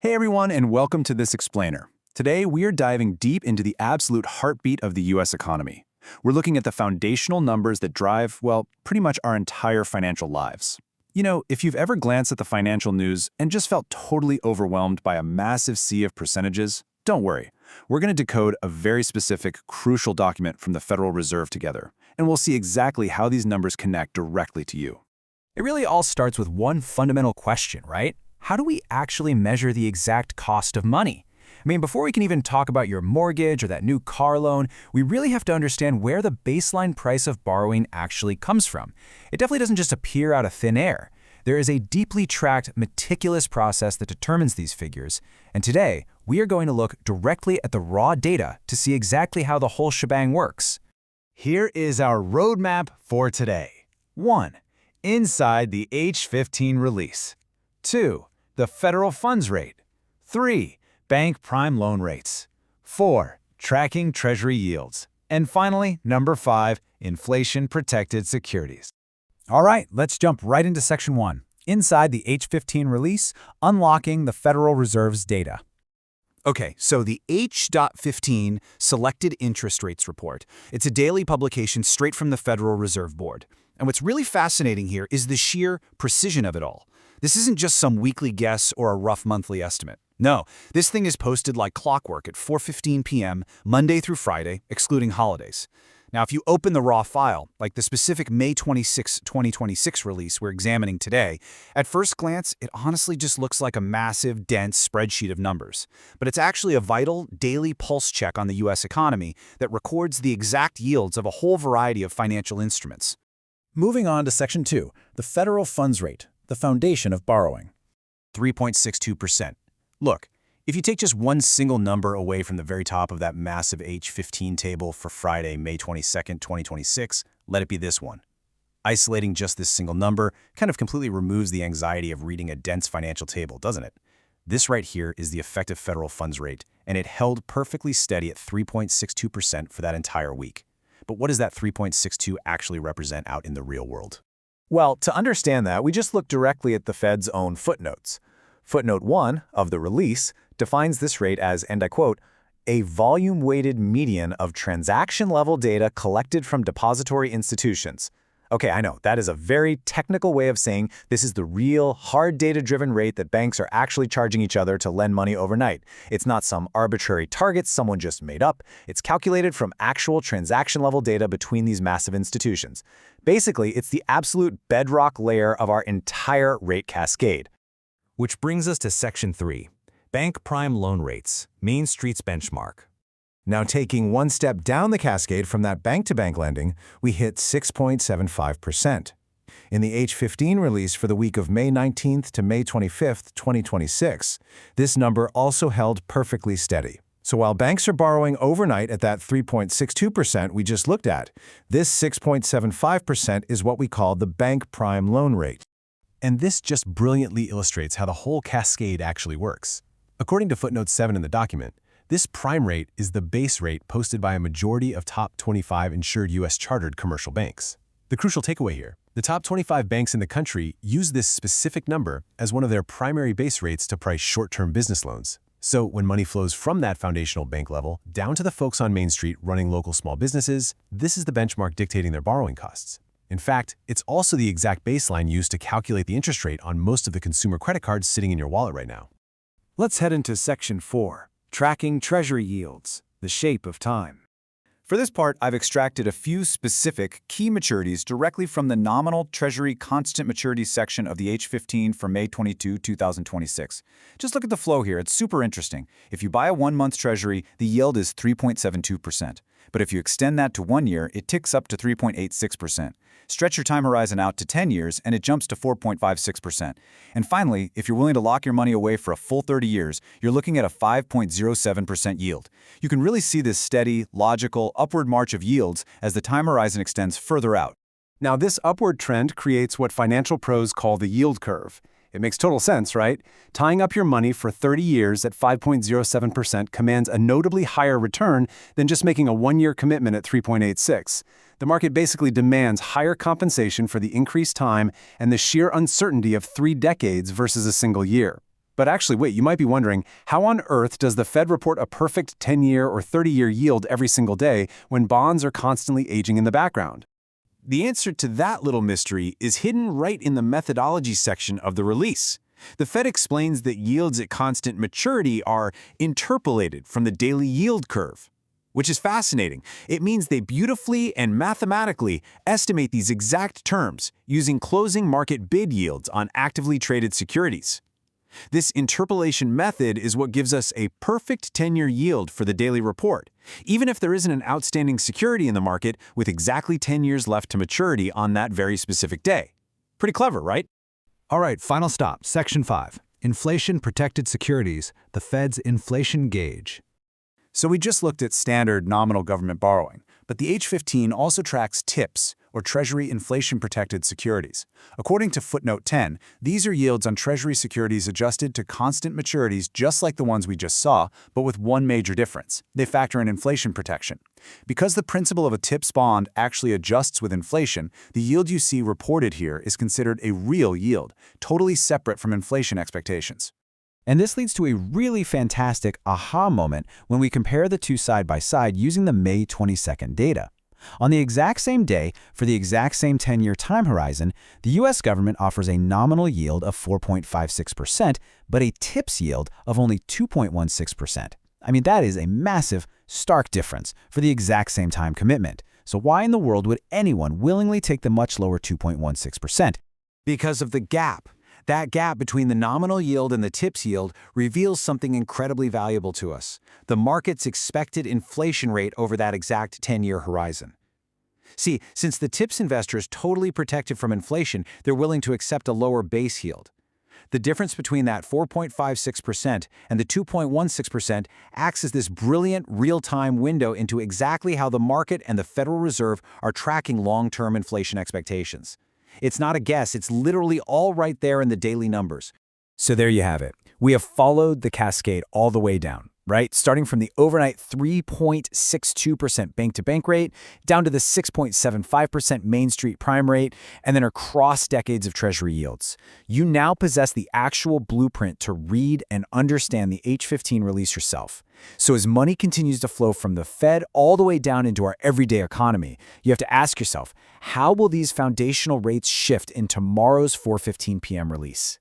Hey everyone, and welcome to This Explainer. Today, we are diving deep into the absolute heartbeat of the US economy. We're looking at the foundational numbers that drive, well, pretty much our entire financial lives. You know, if you've ever glanced at the financial news and just felt totally overwhelmed by a massive sea of percentages, don't worry. We're going to decode a very specific, crucial document from the Federal Reserve together, and we'll see exactly how these numbers connect directly to you. It really all starts with one fundamental question, right? How do we actually measure the exact cost of money? I mean, before we can even talk about your mortgage or that new car loan, we really have to understand where the baseline price of borrowing actually comes from. It definitely doesn't just appear out of thin air. There is a deeply tracked, meticulous process that determines these figures, and today, we are going to look directly at the raw data to see exactly how the whole shebang works. Here is our roadmap for today. 1. Inside the H.15 release. 2. The federal funds rate. 3. Bank prime loan rates. 4. Tracking treasury yields. And finally, number 5, inflation-protected securities. All right, let's jump right into Section 1. Inside the H.15 release, unlocking the Federal Reserve's data. Okay, so the H.15 Selected Interest Rates Report. It's a daily publication straight from the Federal Reserve Board. And what's really fascinating here is the sheer precision of it all. This isn't just some weekly guess or a rough monthly estimate. No, this thing is posted like clockwork at 4:15 p.m., Monday through Friday, excluding holidays. Now, if you open the raw file, like the specific May 26, 2026 release we're examining today, at first glance, it honestly just looks like a massive, dense spreadsheet of numbers. But it's actually a vital, daily pulse check on the U.S. economy that records the exact yields of a whole variety of financial instruments. Moving on to Section 2, the federal funds rate, the foundation of borrowing. 3.62%. Look, if you take just one single number away from the very top of that massive H.15 table for Friday, May 22nd, 2026, let it be this one. Isolating just this single number kind of completely removes the anxiety of reading a dense financial table, doesn't it? This right here is the effective federal funds rate, and it held perfectly steady at 3.62% for that entire week. But what does that 3.62 actually represent out in the real world? Well, to understand that, we just look directly at the Fed's own footnotes. Footnote 1 of the release defines this rate as, and I quote, a volume-weighted median of transaction-level data collected from depository institutions. Okay, I know, that is a very technical way of saying this is the real, hard data-driven rate that banks are actually charging each other to lend money overnight. It's not some arbitrary target someone just made up. It's calculated from actual transaction-level data between these massive institutions. Basically, it's the absolute bedrock layer of our entire rate cascade. Which brings us to Section 3, Bank Prime Loan Rates, Main Street's benchmark. Now, taking one step down the cascade from that bank-to-bank lending, we hit 6.75%. In the H.15 release for the week of May 19th to May 25th, 2026, this number also held perfectly steady. So while banks are borrowing overnight at that 3.62% we just looked at, this 6.75% is what we call the bank prime loan rate. And this just brilliantly illustrates how the whole cascade actually works. According to footnote 7 in the document, this prime rate is the base rate posted by a majority of top 25 insured U.S. chartered commercial banks. The crucial takeaway here, the top 25 banks in the country use this specific number as one of their primary base rates to price short-term business loans. So when money flows from that foundational bank level down to the folks on Main Street running local small businesses, this is the benchmark dictating their borrowing costs. In fact, it's also the exact baseline used to calculate the interest rate on most of the consumer credit cards sitting in your wallet right now. Let's head into Section 4, Tracking Treasury Yields, the Shape of Time. For this part, I've extracted a few specific key maturities directly from the Nominal Treasury Constant Maturity section of the H.15 for May 22, 2026. Just look at the flow here. It's super interesting. If you buy a one-month Treasury, the yield is 3.72%. But if you extend that to 1 year, it ticks up to 3.86%. Stretch your time horizon out to 10 years, and it jumps to 4.56%. And finally, if you're willing to lock your money away for a full 30 years, you're looking at a 5.07% yield. You can really see this steady, logical, upward march of yields as the time horizon extends further out. Now, this upward trend creates what financial pros call the yield curve. It makes total sense, right? Tying up your money for 30 years at 5.07% commands a notably higher return than just making a one-year commitment at 3.86. The market basically demands higher compensation for the increased time and the sheer uncertainty of 3 decades versus a single year. But actually, wait, you might be wondering, how on earth does the Fed report a perfect 10-year or 30-year yield every single day when bonds are constantly aging in the background? The answer to that little mystery is hidden right in the methodology section of the release. The Fed explains that yields at constant maturity are interpolated from the daily yield curve, which is fascinating. It means they beautifully and mathematically estimate these exact terms using closing market bid yields on actively traded securities. This interpolation method is what gives us a perfect 10-year yield for the daily report, even if there isn't an outstanding security in the market with exactly 10 years left to maturity on that very specific day. Pretty clever, right? All right, final stop, Section 5. Inflation-protected securities, the Fed's inflation gauge. So we just looked at standard nominal government borrowing, but the H.15 also tracks TIPS, or Treasury Inflation-Protected Securities. According to footnote 10, these are yields on Treasury securities adjusted to constant maturities just like the ones we just saw, but with one major difference. They factor in inflation protection. Because the principal of a TIPS bond actually adjusts with inflation, the yield you see reported here is considered a real yield, totally separate from inflation expectations. And this leads to a really fantastic aha moment when we compare the two side by side using the May 22nd data. On the exact same day, for the exact same 10-year time horizon, the U.S. government offers a nominal yield of 4.56%, but a TIPS yield of only 2.16%. I mean, that is a massive, stark difference for the exact same time commitment. So why in the world would anyone willingly take the much lower 2.16%? Because of the gap. That gap between the nominal yield and the TIPS yield reveals something incredibly valuable to us: the market's expected inflation rate over that exact 10-year horizon. See, since the TIPS investor is totally protected from inflation, they're willing to accept a lower base yield. The difference between that 4.56% and the 2.16% acts as this brilliant real-time window into exactly how the market and the Federal Reserve are tracking long-term inflation expectations. It's not a guess, it's literally all right there in the daily numbers. So there you have it. We have followed the cascade all the way down, right? Starting from the overnight 3.62% bank-to-bank rate, down to the 6.75% Main Street prime rate, and then across decades of Treasury yields. You now possess the actual blueprint to read and understand the H.15 release yourself. So as money continues to flow from the Fed all the way down into our everyday economy, you have to ask yourself, how will these foundational rates shift in tomorrow's 4:15 p.m. release?